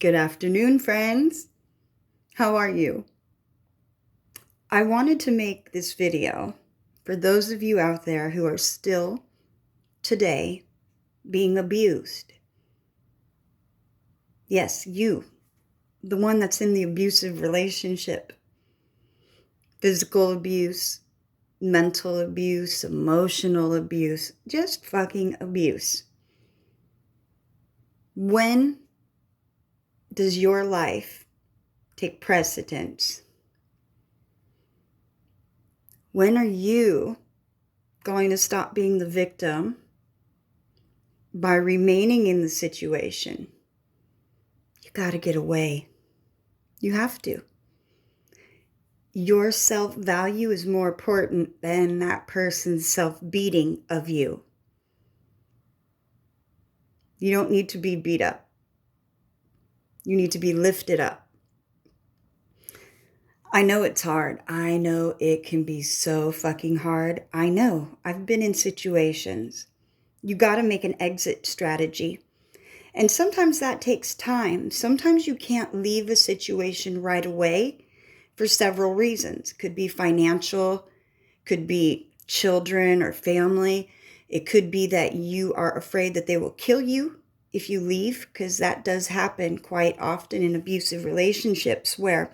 Good afternoon, friends. How are you? I wanted to make this video for those of you out there who are still today being abused. Yes, you, the one that's in the abusive relationship. Physical abuse, mental abuse, emotional abuse, just fucking abuse. When does your life take precedence? When are you going to stop being the victim by remaining in the situation? You got to get away. You have to. Your self-value is more important than that person's self-beating of you. You don't need to be beat up. You need to be lifted up. I know it's hard. I know it can be so fucking hard. I know. I've been in situations. You got to make an exit strategy. And sometimes that takes time. Sometimes you can't leave a situation right away for several reasons. Could be financial, could be children or family. It could be that you are afraid that they will kill you if you leave, because that does happen quite often in abusive relationships where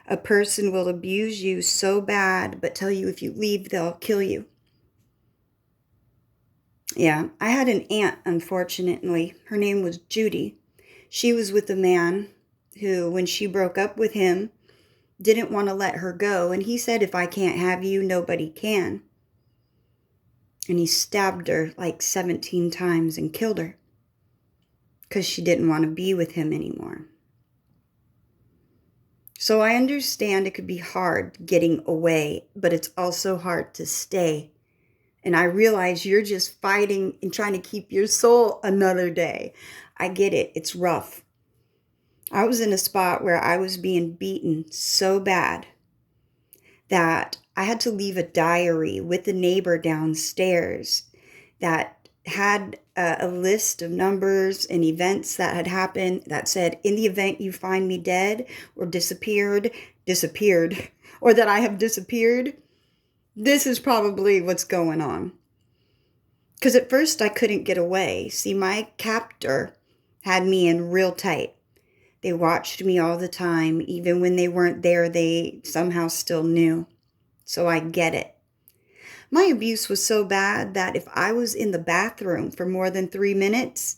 a person will abuse you so bad but tell you if you leave, they'll kill you. Yeah, I had an aunt, unfortunately. Her name was Judy. She was with a man who, when she broke up with him, didn't want to let her go. And he said, if I can't have you, nobody can. And he stabbed her like 17 times and killed her because she didn't want to be with him anymore. So I understand it could be hard getting away, but it's also hard to stay. And I realize you're just fighting and trying to keep your soul another day. I get it. It's rough. I was in a spot where I was being beaten so bad that I had to leave a diary with the neighbor downstairs that had a list of numbers and events that had happened that said, in the event you find me dead or disappeared, or that I have disappeared, this is probably what's going on. Because at first I couldn't get away. See, my captor had me in real tight. They watched me all the time. Even when they weren't there, they somehow still knew. So I get it. My abuse was so bad that if I was in the bathroom for more than 3 minutes,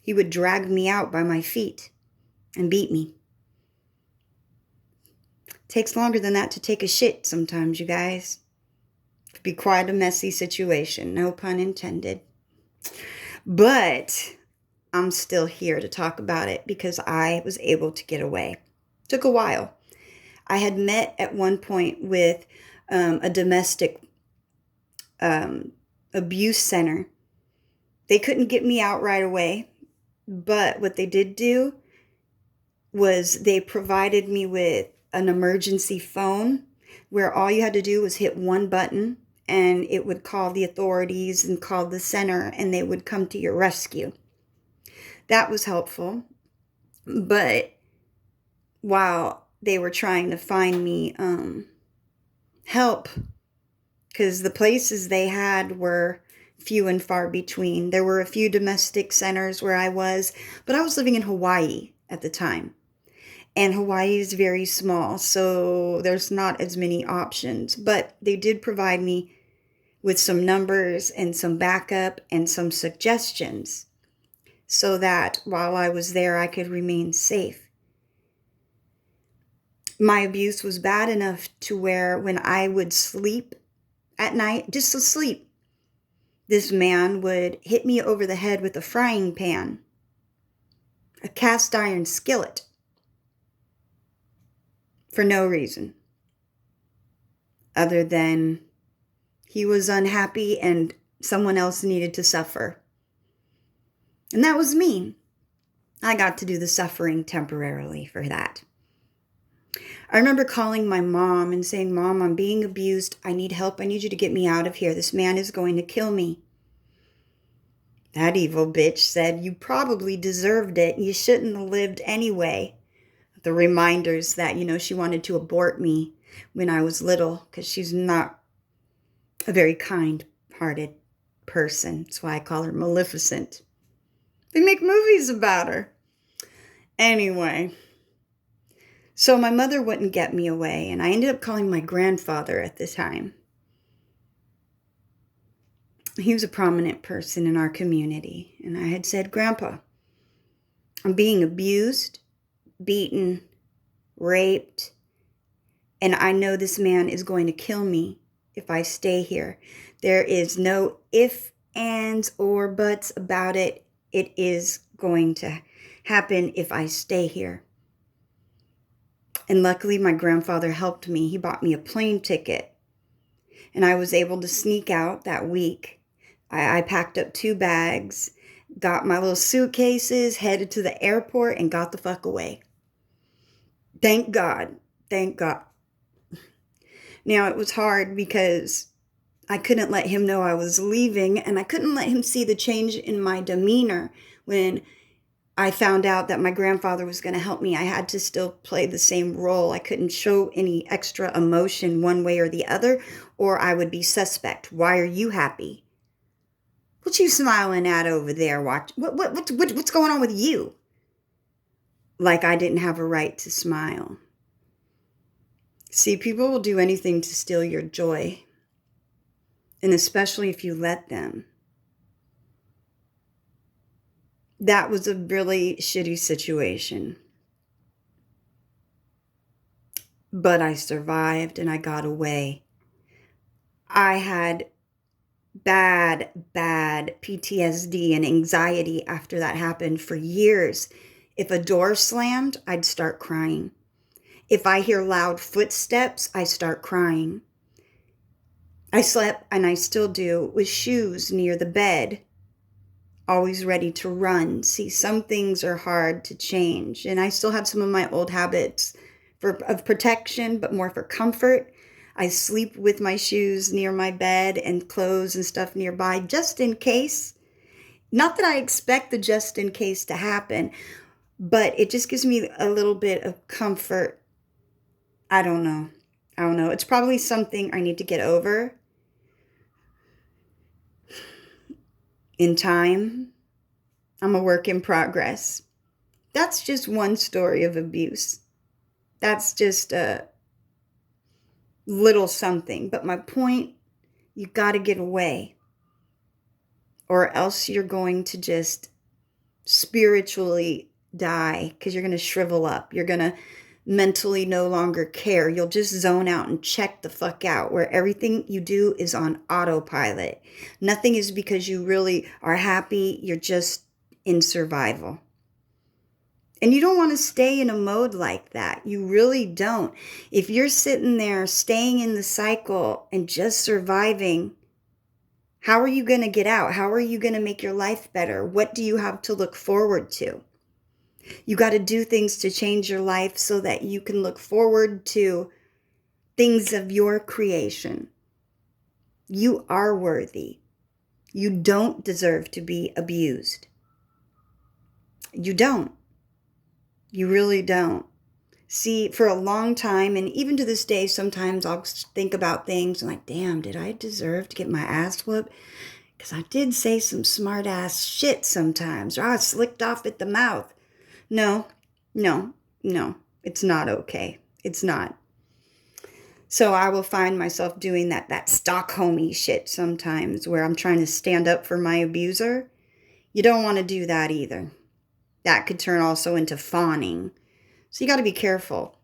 he would drag me out by my feet and beat me. It takes longer than that to take a shit sometimes, you guys. It could be quite a messy situation, no pun intended. But I'm still here to talk about it because I was able to get away. It took a while. I had met at one point with a domestic abuse center. They couldn't get me out right away, but what they did do was they provided me with an emergency phone where all you had to do was hit one button and it would call the authorities and call the center and they would come to your rescue. That was helpful. But while they were trying to find me help, because the places they had were few and far between. There were a few domestic centers where I was, but I was living in Hawaii at the time. And Hawaii is very small, so there's not as many options. But they did provide me with some numbers and some backup and some suggestions so that while I was there, I could remain safe. My abuse was bad enough to where when I would sleep at night, just to sleep, this man would hit me over the head with a frying pan, a cast iron skillet, for no reason other than he was unhappy and someone else needed to suffer. And that was me. I got to do the suffering temporarily for that. I remember calling my mom and saying, Mom, I'm being abused. I need help. I need you to get me out of here. This man is going to kill me. That evil bitch said you probably deserved it. You shouldn't have lived anyway. The reminders that, she wanted to abort me when I was little because she's not a very kind-hearted person. That's why I call her Maleficent. They make movies about her. Anyway, so my mother wouldn't get me away, and I ended up calling my grandfather at the time. He was a prominent person in our community, and I had said, Grandpa, I'm being abused, beaten, raped, and I know this man is going to kill me if I stay here. There is no ifs, ands, or buts about it. It is going to happen if I stay here. And luckily, my grandfather helped me. He bought me a plane ticket, and I was able to sneak out that week. I packed up 2 bags, got my little suitcases, headed to the airport, and got the fuck away. Thank God. Thank God. Now, it was hard because I couldn't let him know I was leaving, and I couldn't let him see the change in my demeanor when I found out that my grandfather was going to help me. I had to still play the same role. I couldn't show any extra emotion one way or the other, or I would be suspect. Why are you happy? What you smiling at over there? What's going on with you? Like I didn't have a right to smile. See, people will do anything to steal your joy, and especially if you let them. That was a really shitty situation. But I survived and I got away. I had bad PTSD and anxiety after that happened for years. If a door slammed, I'd start crying. If I hear loud footsteps, I start crying. I slept, and I still do, with shoes near the bed, always ready to run. See, some things are hard to change, and I still have some of my old habits of protection, but more for comfort. I sleep with my shoes near my bed and clothes and stuff nearby just in case. Not that I expect the just in case to happen, but it just gives me a little bit of comfort. I don't know. It's probably something I need to get over in time. I'm a work in progress. That's just one story of abuse. That's just a little something. But my point, you got to get away, or else you're going to just spiritually die because you're going to shrivel up. You're going to mentally no longer care. You'll just zone out and check the fuck out, where everything you do is on autopilot. Nothing is because you really are happy. You're just in survival. And you don't want to stay in a mode like that. You really don't. If you're sitting there staying in the cycle and just surviving, how are you going to get out? How are you going to make your life better? What do you have to look forward to? You got to do things to change your life so that you can look forward to things of your creation. You are worthy. You don't deserve to be abused. You don't. You really don't. See, for a long time, and even to this day, sometimes I'll think about things and like, damn, did I deserve to get my ass whooped? Because I did say some smart ass shit sometimes, or I slicked off at the mouth. No, it's not okay. It's not. So I will find myself doing that Stockholmy shit sometimes where I'm trying to stand up for my abuser. You don't want to do that either. That could turn also into fawning. So you got to be careful.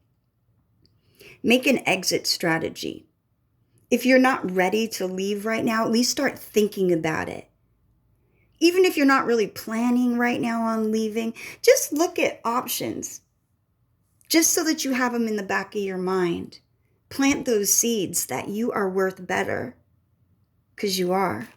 Make an exit strategy. If you're not ready to leave right now, at least start thinking about it. Even if you're not really planning right now on leaving, just look at options. Just so that you have them in the back of your mind. Plant those seeds that you are worth better. Because you are.